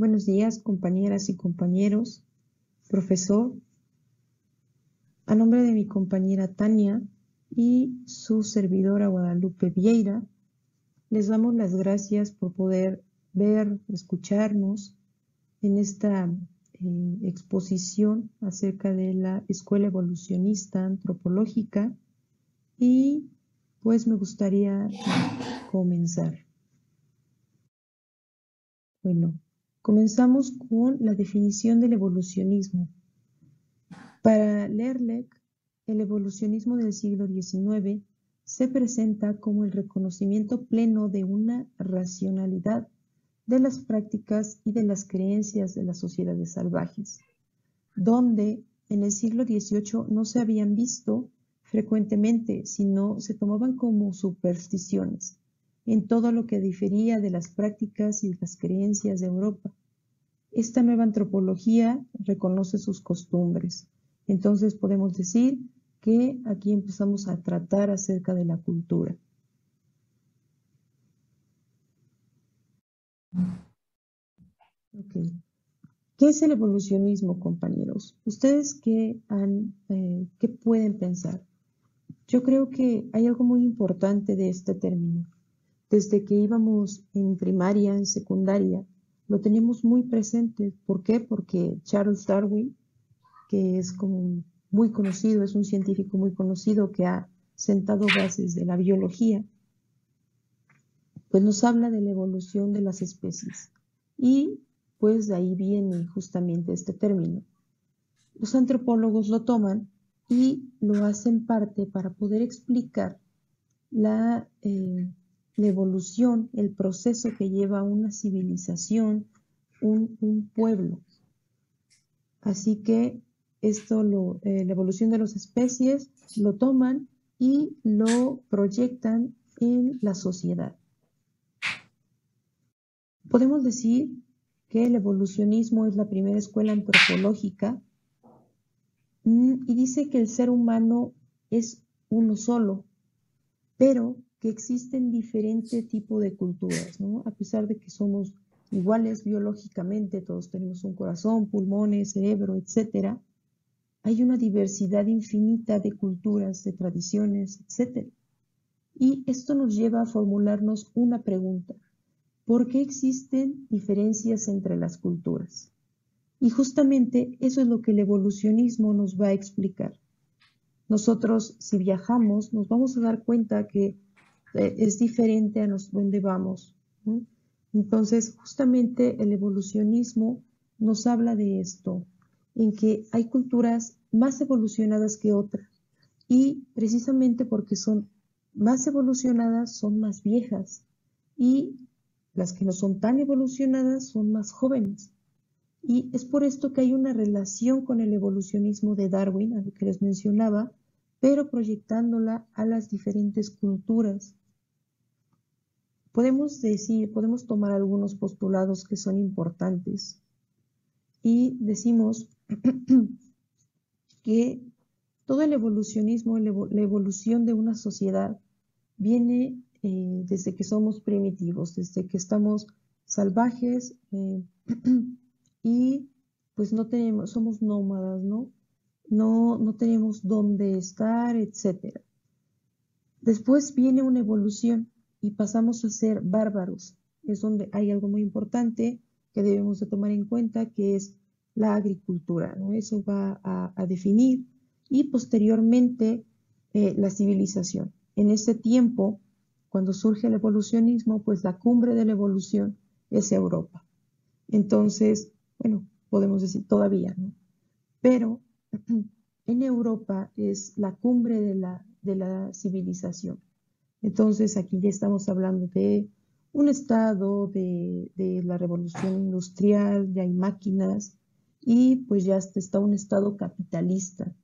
Buenos días, compañeras y compañeros, profesor. A nombre de mi compañera Tania y su servidora Guadalupe Vieira, les damos las gracias por poder ver, escucharnos en esta exposición acerca de la Escuela Evolucionista Antropológica y pues me gustaría comenzar. Bueno, comenzamos con la definición del evolucionismo. Para Lerlech, el evolucionismo del siglo XIX se presenta como el reconocimiento pleno de una racionalidad de las prácticas y de las creencias de las sociedades salvajes, donde en el siglo XVIII no se habían visto frecuentemente, sino se tomaban como supersticiones en todo lo que difería de las prácticas y las creencias de Europa. Esta nueva antropología reconoce sus costumbres. Entonces podemos decir que aquí empezamos a tratar acerca de la cultura. Okay. ¿Qué es el evolucionismo, compañeros? ¿Ustedes qué pueden pensar? Yo creo que hay algo muy importante de este término. Desde que íbamos en primaria, en secundaria, lo teníamos muy presente. ¿Por qué? Porque Charles Darwin, que es como muy conocido, es un científico muy conocido que ha sentado bases de la biología, pues nos habla de la evolución de las especies. Y pues de ahí viene justamente este término. Los antropólogos lo toman y lo hacen parte para poder explicar la evolución, el proceso que lleva una civilización, un pueblo. Así que esto, la evolución de las especies, lo toman y lo proyectan en la sociedad. Podemos decir que el evolucionismo es la primera escuela antropológica y dice que el ser humano es uno solo, pero que existen diferentes tipos de culturas, ¿no? A pesar de que somos iguales biológicamente, todos tenemos un corazón, pulmones, cerebro, etcétera, hay una diversidad infinita de culturas, de tradiciones, etcétera. Y esto nos lleva a formularnos una pregunta. ¿Por qué existen diferencias entre las culturas? Y justamente eso es lo que el evolucionismo nos va a explicar. Nosotros, si viajamos, nos vamos a dar cuenta que es diferente a donde vamos, ¿no? Entonces, justamente el evolucionismo nos habla de esto, en que hay culturas más evolucionadas que otras, y precisamente porque son más evolucionadas, son más viejas, y las que no son tan evolucionadas son más jóvenes. Y es por esto que hay una relación con el evolucionismo de Darwin, a lo que les mencionaba, pero proyectándola a las diferentes culturas. Podemos tomar algunos postulados que son importantes y decimos que todo el evolucionismo, la evolución de una sociedad viene desde que somos primitivos, desde que estamos salvajes y pues somos nómadas, ¿no? No tenemos dónde estar, etc. Después viene una evolución y pasamos a ser bárbaros. Es donde hay algo muy importante que debemos de tomar en cuenta, que es la agricultura, ¿no? Eso va a definir y posteriormente la civilización. En ese tiempo, cuando surge el evolucionismo, pues la cumbre de la evolución es Europa. Entonces, bueno, podemos decir todavía, ¿no? Pero en Europa es la cumbre de la civilización. Entonces aquí ya estamos hablando de un estado de la revolución industrial, ya hay máquinas y pues ya está un estado capitalista.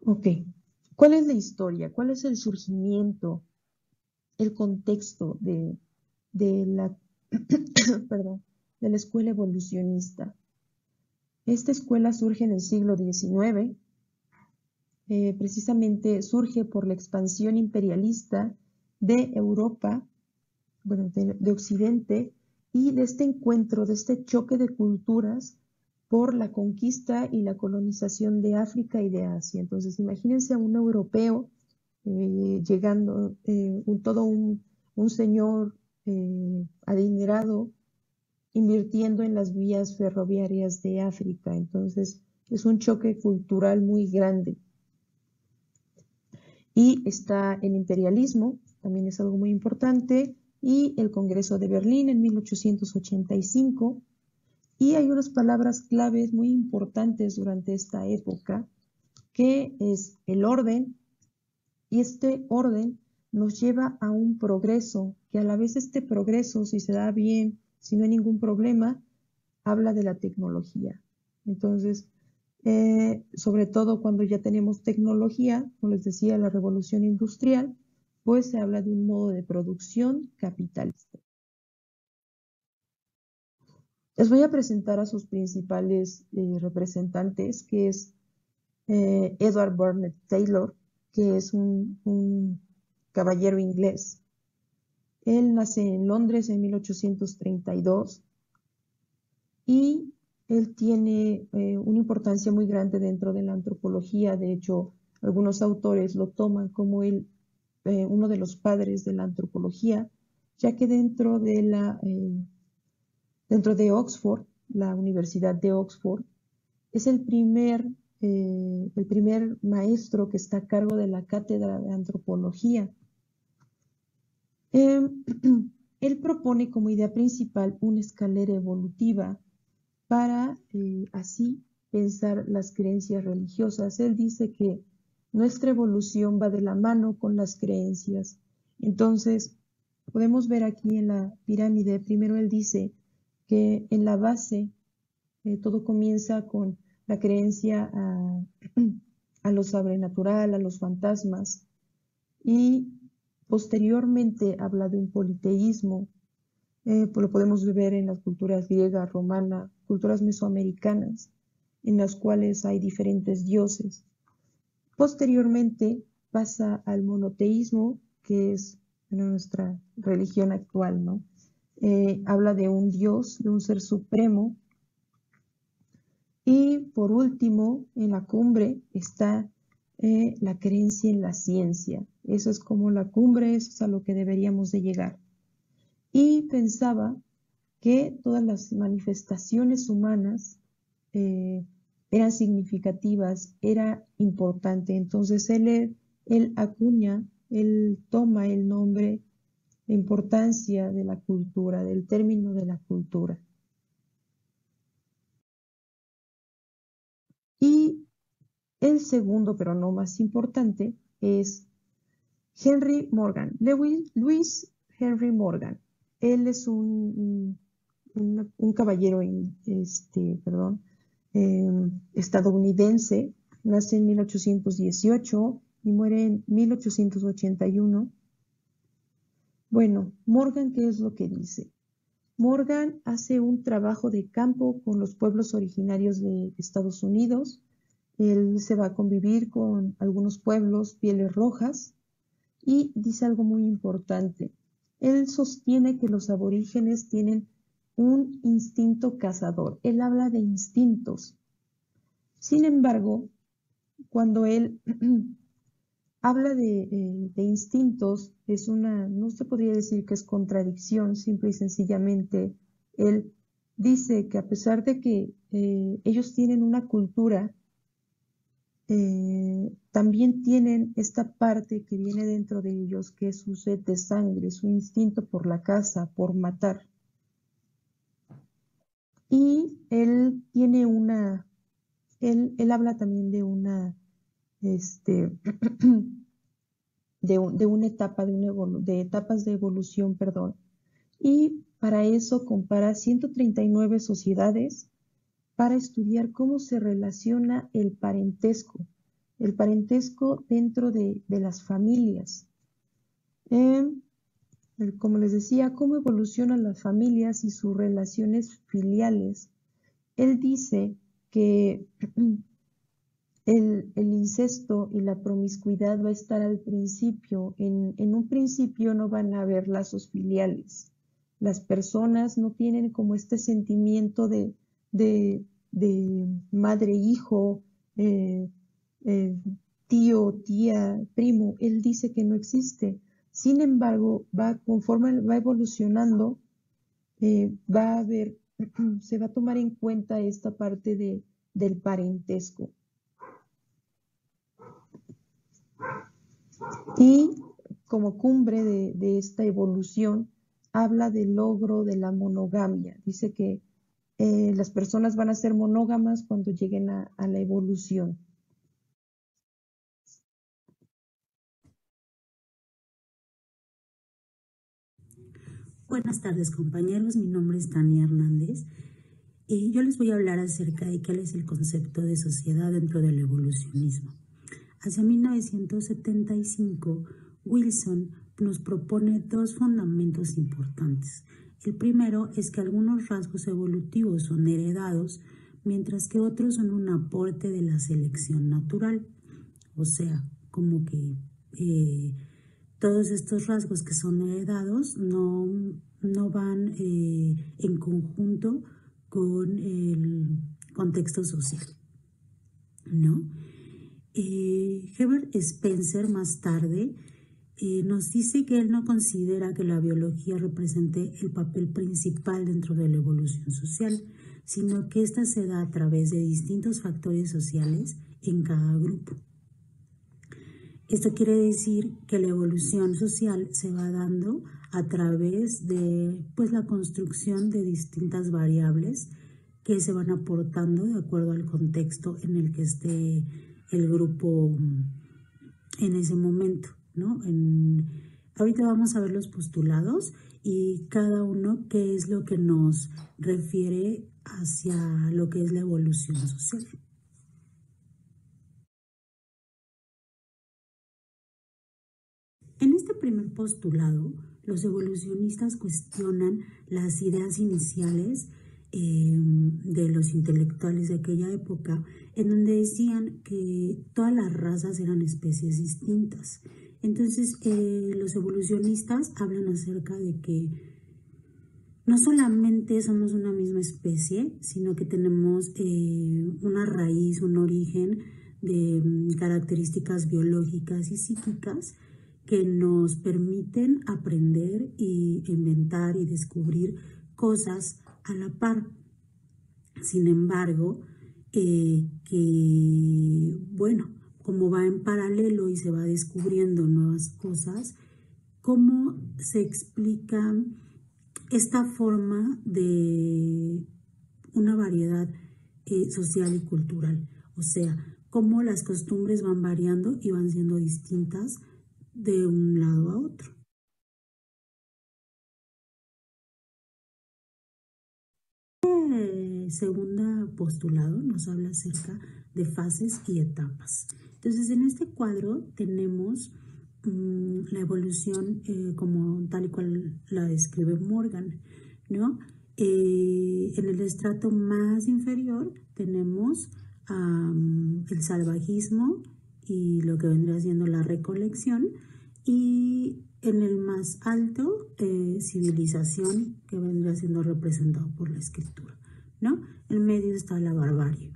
Ok, ¿cuál es la historia? ¿Cuál es el surgimiento, el contexto de la, perdón, de la escuela evolucionista? Esta escuela surge en el siglo XIX. Precisamente surge por la expansión imperialista de Europa de Occidente y de este encuentro, de este choque de culturas por la conquista y la colonización de África y de Asia. Entonces, imagínense a un europeo llegando, un señor adinerado invirtiendo en las vías ferroviarias de África. Entonces, es un choque cultural muy grande. Y está el imperialismo, también es algo muy importante, y el Congreso de Berlín en 1885. Y hay unas palabras claves muy importantes durante esta época, que es el orden, y este orden nos lleva a un progreso, que a la vez este progreso, si se da bien, si no hay ningún problema, habla de la tecnología. Entonces, sobre todo cuando ya tenemos tecnología, como les decía, la revolución industrial, pues se habla de un modo de producción capitalista. Les voy a presentar a sus principales representantes, que es Edward Burnett Taylor, que es un caballero inglés. Él nace en Londres en 1832 y él tiene una importancia muy grande dentro de la antropología. De hecho, algunos autores lo toman como uno de los padres de la antropología, ya que dentro de Oxford, la Universidad de Oxford, es el primer maestro que está a cargo de la cátedra de antropología. Él propone como idea principal una escalera evolutiva para así pensar las creencias religiosas. Él dice que nuestra evolución va de la mano con las creencias. Entonces, podemos ver aquí en la pirámide, primero él dice que en la base todo comienza con la creencia a lo sobrenatural, a los fantasmas, y posteriormente habla de un politeísmo. Pues lo podemos ver en las culturas griega, romana, culturas mesoamericanas, en las cuales hay diferentes dioses. Posteriormente pasa al monoteísmo, que es nuestra religión actual, ¿no? Habla de un dios, de un ser supremo. Y por último, en la cumbre está la creencia en la ciencia. Eso es como la cumbre, eso es a lo que deberíamos de llegar. Y pensaba que todas las manifestaciones humanas eran significativas, era importante. Entonces él acuña, él toma el nombre, la importancia de la cultura, del término de la cultura. Y el segundo, pero no más importante, es Henry Morgan, Louis Henry Morgan. Él es un caballero estadounidense, nace en 1818 y muere en 1881. Bueno, Morgan, ¿qué es lo que dice? Morgan hace un trabajo de campo con los pueblos originarios de Estados Unidos. Él se va a convivir con algunos pueblos, pieles rojas, y dice algo muy importante. Él sostiene que los aborígenes tienen un instinto cazador. Él habla de instintos. Sin embargo, cuando él habla de instintos, no se podría decir que es contradicción, simple y sencillamente, él dice que a pesar de que ellos tienen una cultura, también tienen esta parte que viene dentro de ellos, que es su sed de sangre, su instinto por la caza, por matar. Y él tiene él habla también de una etapa, de etapas de evolución, perdón. Y para eso compara 139 sociedades para estudiar cómo se relaciona el parentesco dentro de las familias. Como les decía, cómo evolucionan las familias y sus relaciones filiales. Él dice que el incesto y la promiscuidad va a estar al principio. En un principio no van a haber lazos filiales. Las personas no tienen como este sentimiento de madre-hijo, eh, eh, tío, tía, primo. Él dice que no existe. Sin embargo, conforme va evolucionando, va a haber, se va a tomar en cuenta esta parte del parentesco. Y como cumbre de esta evolución, habla del logro de la monogamia. Dice que las personas van a ser monógamas cuando lleguen a la evolución. Buenas tardes, compañeros. Mi nombre es Tania Hernández y yo les voy a hablar acerca de cuál es el concepto de sociedad dentro del evolucionismo. Hacia 1975, Wilson nos propone dos fundamentos importantes. El primero es que algunos rasgos evolutivos son heredados, mientras que otros son un aporte de la selección natural. O sea, como que todos estos rasgos que son heredados no van en conjunto con el contexto social, ¿no? Herbert Spencer más tarde nos dice que él no considera que la biología represente el papel principal dentro de la evolución social, sino que ésta se da a través de distintos factores sociales en cada grupo. Esto quiere decir que la evolución social se va dando a través de la construcción de distintas variables que se van aportando de acuerdo al contexto en el que esté el grupo en ese momento, ¿no? Ahorita vamos a ver los postulados y cada uno qué es lo que nos refiere hacia lo que es la evolución social. En este primer postulado, los evolucionistas cuestionan las ideas iniciales de los intelectuales de aquella época, en donde decían que todas las razas eran especies distintas. Entonces, los evolucionistas hablan acerca de que no solamente somos una misma especie, sino que tenemos una raíz, un origen de características biológicas y psíquicas que nos permiten aprender y inventar y descubrir cosas a la par. Sin embargo, como va en paralelo y se va descubriendo nuevas cosas, ¿cómo se explica esta forma de una variedad social y cultural? O sea, cómo las costumbres van variando y van siendo distintas de un lado a otro. El segundo postulado nos habla acerca de fases y etapas. Entonces, en este cuadro tenemos la evolución como tal y cual la describe Morgan, ¿no? En el estrato más inferior tenemos el salvajismo y lo que vendría siendo la recolección, y en el más alto civilización, que vendría siendo representado por la escritura, ¿no? En medio está la barbarie.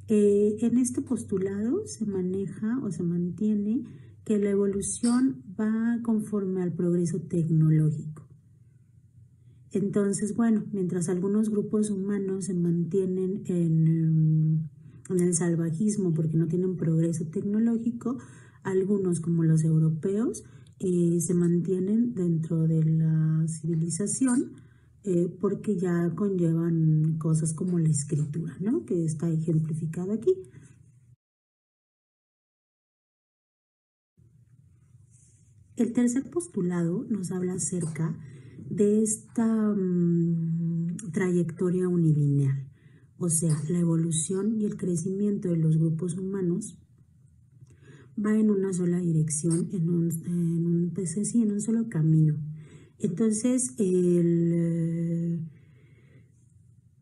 En este postulado se maneja o se mantiene que la evolución va conforme al progreso tecnológico. Entonces, mientras algunos grupos humanos se mantienen en el salvajismo porque no tienen progreso tecnológico, algunos, como los europeos, se mantienen dentro de la civilización porque ya conllevan cosas como la escritura, ¿no? Que está ejemplificada aquí. El tercer postulado nos habla acerca de esta trayectoria unilineal, o sea, la evolución y el crecimiento de los grupos humanos va en una sola dirección, en un solo camino. Entonces,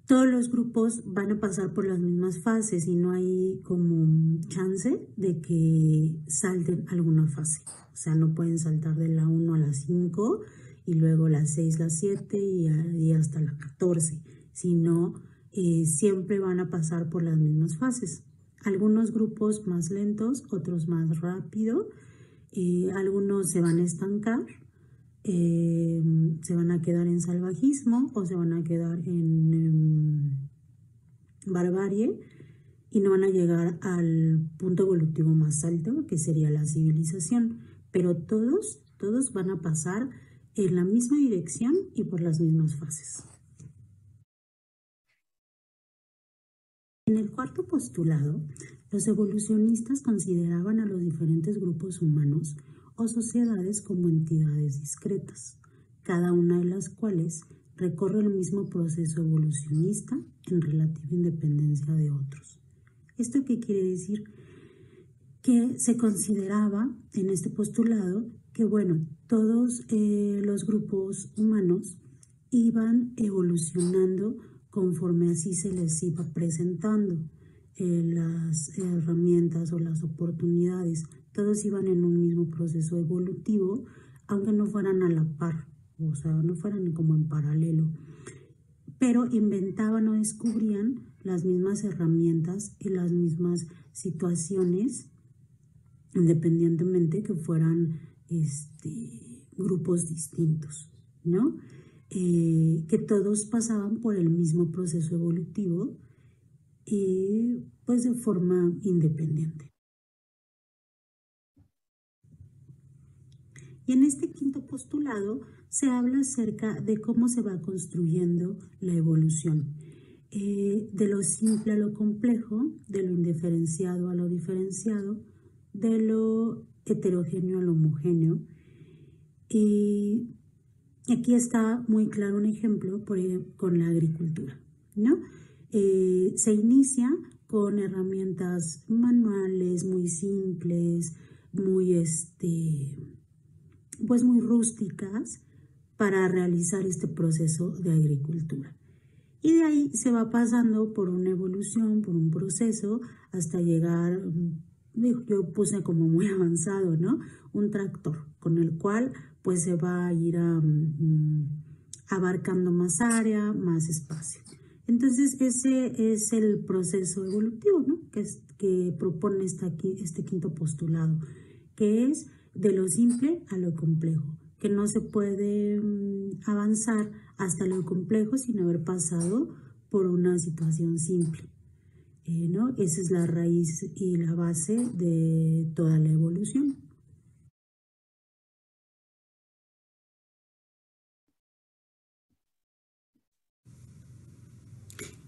todos los grupos van a pasar por las mismas fases y no hay como chance de que salten alguna fase. O sea, no pueden saltar de la 1 a la 5 y luego la 6, la 7 y hasta la 14, sino siempre van a pasar por las mismas fases. Algunos grupos más lentos, otros más rápido, algunos se van a estancar, se van a quedar en salvajismo o se van a quedar en barbarie y no van a llegar al punto evolutivo más alto, que sería la civilización, pero todos van a pasar en la misma dirección y por las mismas fases. En el cuarto postulado, los evolucionistas consideraban a los diferentes grupos humanos o sociedades como entidades discretas, cada una de las cuales recorre el mismo proceso evolucionista en relativa independencia de otros. ¿Esto qué quiere decir? Que se consideraba en este postulado que, bueno, todos los grupos humanos iban evolucionando conforme así se les iba presentando las herramientas o las oportunidades. Todos iban en un mismo proceso evolutivo, aunque no fueran a la par, o sea, no fueran como en paralelo, pero inventaban o descubrían las mismas herramientas y las mismas situaciones, independientemente que fueran grupos distintos, ¿no? Que todos pasaban por el mismo proceso evolutivo y pues de forma independiente. Y en este quinto postulado se habla acerca de cómo se va construyendo la evolución, de lo simple a lo complejo, de lo indiferenciado a lo diferenciado, de lo heterogéneo a lo homogéneo. Y aquí está muy claro un ejemplo con la agricultura, ¿no? Se inicia con herramientas manuales muy simples, pues muy rústicas para realizar este proceso de agricultura. Y de ahí se va pasando por una evolución, por un proceso, hasta llegar, yo puse como muy avanzado, ¿no? Un tractor con el cual pues se va a ir abarcando más área, más espacio. Entonces ese es el proceso evolutivo, ¿no? Que propone este quinto postulado, que es de lo simple a lo complejo, que no se puede avanzar hasta lo complejo sin haber pasado por una situación simple, ¿no? Esa es la raíz y la base de toda la evolución.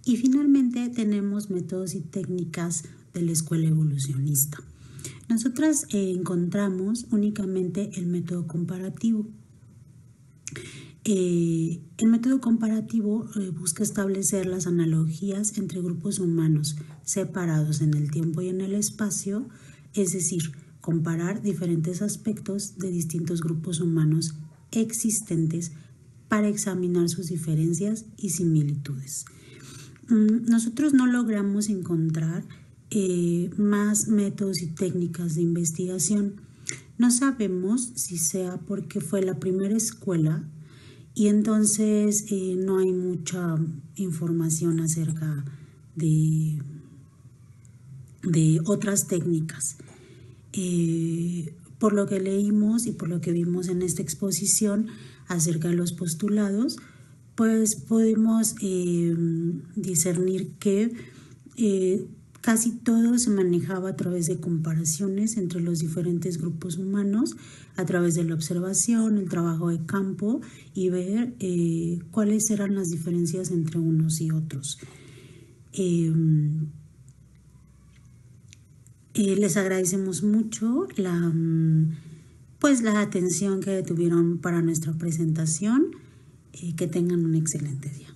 Y finalmente tenemos métodos y técnicas de la escuela evolucionista. Nosotras encontramos únicamente el método comparativo. El método comparativo busca establecer las analogías entre grupos humanos separados en el tiempo y en el espacio, es decir, comparar diferentes aspectos de distintos grupos humanos existentes para examinar sus diferencias y similitudes. Nosotros no logramos encontrar más métodos y técnicas de investigación. No sabemos si sea porque fue la primera escuela y entonces no hay mucha información acerca de otras técnicas. Por lo que leímos y por lo que vimos en esta exposición acerca de los postulados, pues podemos discernir que casi todo se manejaba a través de comparaciones entre los diferentes grupos humanos, a través de la observación, el trabajo de campo y ver cuáles eran las diferencias entre unos y otros. Les agradecemos mucho la atención que tuvieron para nuestra presentación. Que tengan un excelente día.